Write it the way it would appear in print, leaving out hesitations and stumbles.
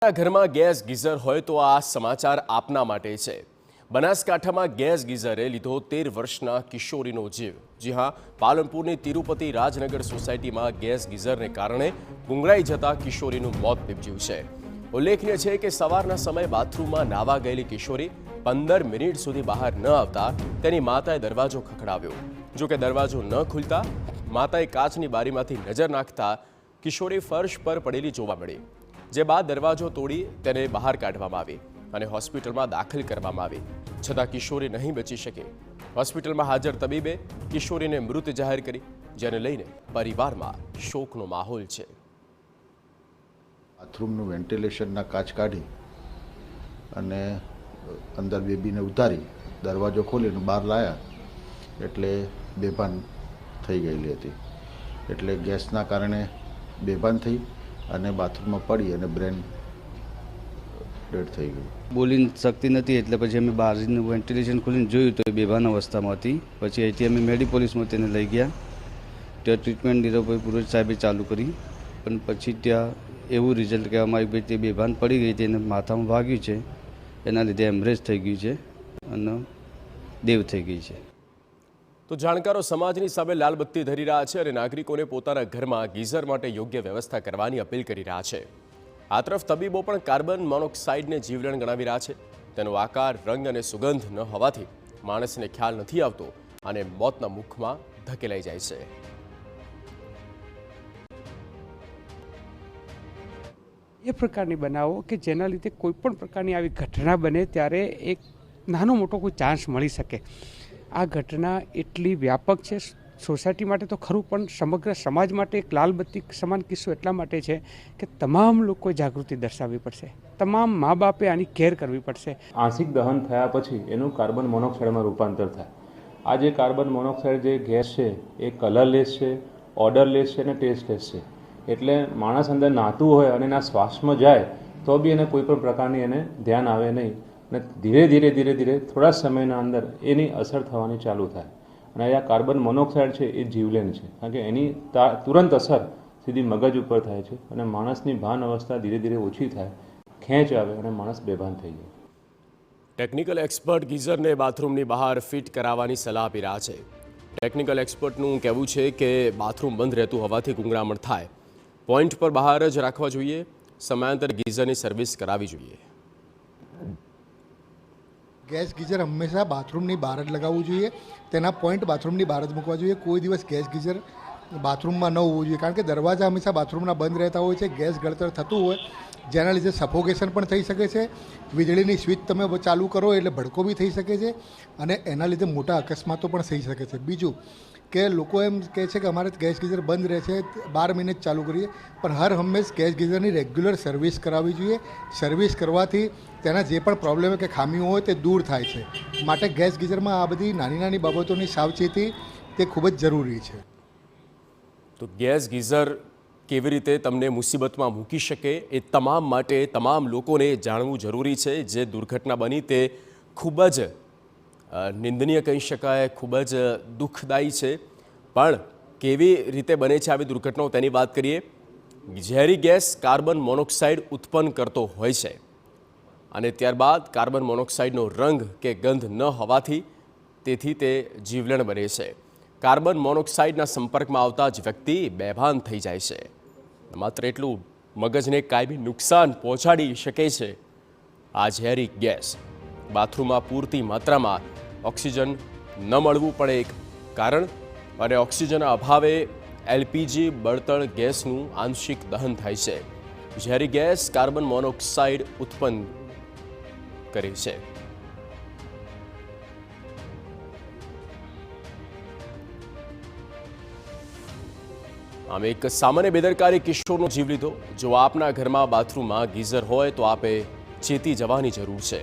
ઘરમાં gas geyser હોય તો આ સમાચાર આપના માટે છે। બનાસકાંઠામાં ગેસ ગીઝરે લીધો 13 વર્ષના કિશોરીનો જીવ। જી હા, પાલનપુરની તિરુપતિ રાજનગર સોસાયટીમાં ગેસ ગીઝરને કારણે ગુંગળાઈ જતા કિશોરીનું મોત નીપજ્યું છે। ઉલ્લેખનીય છે કે સવારના સમયે બાથરૂમમાં નાવા ગયેલી કિશોરી 15 મિનિટ સુધી બહાર ન આવતા તેની માતાએ દરવાજો ખખડાવ્યો। જો કે દરવાજો ન ખુલતા માતાએ કાચની બારીમાંથી નજર નાખતા કિશોરી ફર્શ પર પડેલી જોવા મળી, જે બાદ દરવાજો તોડી તેને બહાર કાઢવામાં આવી અને હોસ્પિટલમાં દાખલ કરવામાં આવી, છતાં કિશોરી નહીં બચી શકી। હોસ્પિટલમાં હાજર તબીબે કિશોરીને મૃત જાહેર કરી, જેને લઈને પરિવારમાં શોકનો માહોલ છે। બાથરૂમનું વેન્ટિલેશનના કાચ કાઢી અને અંદર બેબીને ઉતારી દરવાજો ખોલીને બહાર લાયા એટલે બેભાન થઈ ગયેલી હતી। એટલે ગેસના કારણે બેભાન થઈ અને બાથરૂમમાં પડી અને બ્રેન ડેડ થઈ ગયું। બોલી શકતી નથી એટલે પછી અમે બહારનું વેન્ટિલેશન ખોલીને જોયું તો એ બેભાન અવસ્થામાં હતી। પછી અહીંથી અમે મેડિપોલીસમાં તેને લઈ ગયા, ત્યાં ટ્રીટમેન્ટ નીરવભાઈ પુરોહિત સાહેબે ચાલુ કરી, પણ પછી ત્યાં એવું રિઝલ્ટ કહેવામાં આવ્યું કે તે બેભાન પડી ગઈ, તેને માથામાં વાગ્યું છે, એના લીધે હેમરેજ થઈ ગયું છે અને દેવ થઈ ગઈ છે। તો જાણકારો સમાજની સામે લાલબત્તી ધરી રહ્યા છે અને નાગરિકોને પોતાના ઘરમાં ગીઝર માટે યોગ્ય વ્યવસ્થા કરવાની અપીલ કરી રહ્યા છે। આ તરફ તબીબો પણ કાર્બન મોનોક્સાઇડને જીવલેણ ગણાવી રહ્યા છે। તેનો આકાર, રંગ અને સુગંધ ન હોવાથી માણસને ખ્યાલ નથી આવતો અને મોતના મુખમાં ધકેલાઈ જાય છે। એ પ્રકારની બનાવો કે જેના લીધે કોઈ પણ પ્રકારની આવી ઘટના બને ત્યારે એક નાનો મોટો કોઈ ચાન્સ મળી શકે। આ ઘટના એટલી વ્યાપક છે, સોસાયટી માટે તો ખરું, પણ સમગ્ર સમાજ માટે એક લાલબત્તી સમાન કિસ્સો એટલા માટે છે કે તમામ લોકોએ જાગૃતિ દર્શાવવી પડશે, તમામ મા બાપે આની કેર કરવી પડશે। આંશિક દહન થયા પછી એનું કાર્બન મોનોક્સાઇડમાં રૂપાંતર થાય। આ જે કાર્બન મોનોક્સાઇડ જે ગેસ છે એ કલરલેસ છે, ઓડરલેસ છે અને ટેસ્ટલેસ છે। એટલે માણસ અંદર નાહતું હોય અને એના શ્વાસમાં જાય તો બી એને કોઈ પણ પ્રકારની એને ધ્યાન આવે નહીં અને ધીરે ધીરે થોડા સમયના અંદર એની અસર થવાની ચાલુ થાય। અને આ કાર્બન મોનોક્સાઇડ છે એ જીવલેણ છે, કારણ કે એની તુરંત અસર સીધી મગજ ઉપર થાય છે અને માણસની ભાન અવસ્થા ધીરે ઓછી થાય, ખેંચ આવે અને માણસ બેભાન થઈ જાય। ટેકનિકલ એક્સપર્ટ ગીઝરને બાથરૂમની બહાર ફિટ કરાવવાની સલાહ આપી રહ્યા છે। ટેકનિકલ એક્સપર્ટનું કહેવું છે કે બાથરૂમ બંધ રહેતું હોવાથી ગુંગળામણ થાય, પોઈન્ટ પર બહાર જ રાખવા જોઈએ, સમયાંતર ગીઝરની સર્વિસ કરાવવી જોઈએ। ગેસ ગીઝર હંમેશા બાથરૂમની બહાર જ લગાવવું જોઈએ, તેના પોઈન્ટ બાથરૂમની બહાર જ મૂકવા જોઈએ। કોઈ દિવસ ગેસ ગીઝર બાથરૂમમાં ન હોવું જોઈએ, કારણ કે દરવાજા હંમેશા બાથરૂમના બંધ રહેતા હોય છે, ગેસ ગળતર થતું હોય, જેના લીધે સફોકેશન પણ થઈ શકે છે। વીજળીની સ્વિચ તમે ચાલુ કરો એટલે ભડકો બી થઈ શકે છે અને એના લીધે મોટા અકસ્માતો પણ થઈ શકે છે। બીજું કે લોકો એમ કહે છે કે અમારે ગેસ ગીઝર બંધ રહે છે, 12 મહિને જ ચાલુ કરીએ, પણ હર હંમેશ ગેસ ગીઝરની રેગ્યુલર સર્વિસ કરાવવી જોઈએ। સર્વિસ કરવાથી તેના જે પણ પ્રોબ્લેમ કે ખામીઓ હોય તે દૂર થાય છે। માટે ગેસ ગીઝરમાં આ બધી નાની બાબતોની સાવચેતી તે ખૂબ જ જરૂરી છે। તો ગેસ ગીઝર કેવી રીતે તમને મુસીબતમાં મૂકી શકે એ તમામ માટે તમામ લોકોને જાણવું જરૂરી છે। જે દુર્ઘટના બની તે ખૂબ જ નિંદનીય કહી શકાય, ખૂબ જ દુઃખદાયી છે, પણ કેવી રીતે બને છે આવી દુર્ઘટનાઓ તેની વાત કરીએ। ઝેરી ગેસ કાર્બન મોનોક્સાઇડ ઉત્પન્ન કરતો હોય છે અને ત્યારબાદ કાર્બન મોનોક્સાઇડનો રંગ કે ગંધ ન હોવાથી તેથી તે જીવલેણ બને છે। કાર્બન મોનોક્સાઇડના સંપર્કમાં આવતા જ વ્યક્તિ બેભાન થઈ જાય છે। માત્ર એટલું, મગજને કાયમી નુકસાન પહોંચાડી શકે છે આ ઝેરી ગેસ। બાથરૂમમાં પૂરતી માત્રામાં ઓક્સિજન ન મળવું પણ એક કારણ, અને ઓક્સિજનના અભાવે LPG બળતણ ગેસનું આંશિક દહન થાય છે। ઝેરી ગેસ કાર્બન મોનોક્સાઇડ ઉત્પન્ન કરે છે। આમ એક સામાન્ય બેદરકારી કિશોરનો જીવ લીધો। જો આપના ઘરમાં બાથરૂમમાં ગીઝર હોય તો આપે ચેતી જવાની જરૂર છે।